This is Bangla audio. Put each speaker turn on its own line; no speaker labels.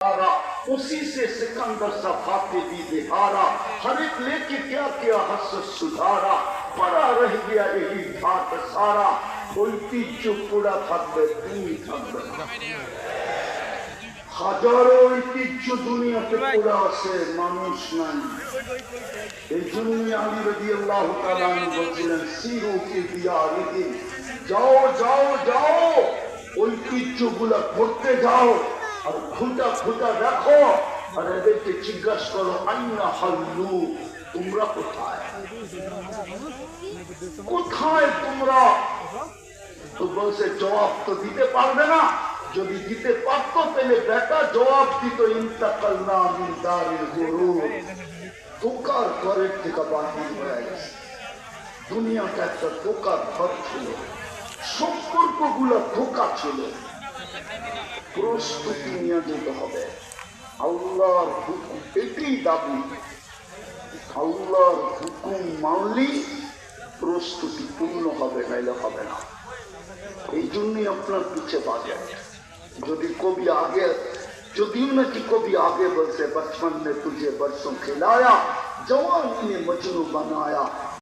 उसी से सिकंदर सा फाते भी बिहारा, हर एक लेके क्या क्या हसरत सुधारा, पड़ा रह गया यही ठाट सारा, ঐতিহ্য পুরা থাকবে তুমি থাকবে না। হাজারো ঐতিহ্য দুনিয়াতে পুরা আছে, মানুষ নাই। এই জন্যই আলী রাদিয়াল্লাহু তাআলা আনহু বলছিলেন সিরু ফি দিয়ারিহিম, যাও যাও যাও ঐতিহ্যগুলা করতে যাও আর খুঁটা খুঁটা দেখো আর এদেরকে জিজ্ঞাসা করো আইনা হাল্লু, তোমরা কোথায় কোথায় তোমরা? তো বলছে জবাব তো দিতে পারবে না, যদি দিতে পারতো তাহলে বেটা জবাব দিত ইন্তাকালনা মিন দারিল গুরুর, ধোকার ঘরের থেকে বাহির হয়ে গেছে। দুনিয়াটা একটা ধোকার ঘর ছিল, সম্পর্ক গুলা ধোকা ছিল। প্রস্তুতি নিয়ে যেতে হবে। আল্লাহর হুকুম এটাই দাবি, আল্লাহর হুকুম মানলেই প্রস্তুতি পূর্ণ হবে, নাইলে হবে না। এই জন্যই আপনার পিছে বাজে। যদি কবি আগে, যদিও নাকি কবি আগে বলছে বচপন में तुझे बरसों खिलाया, जवानी ने मजनू बनाया,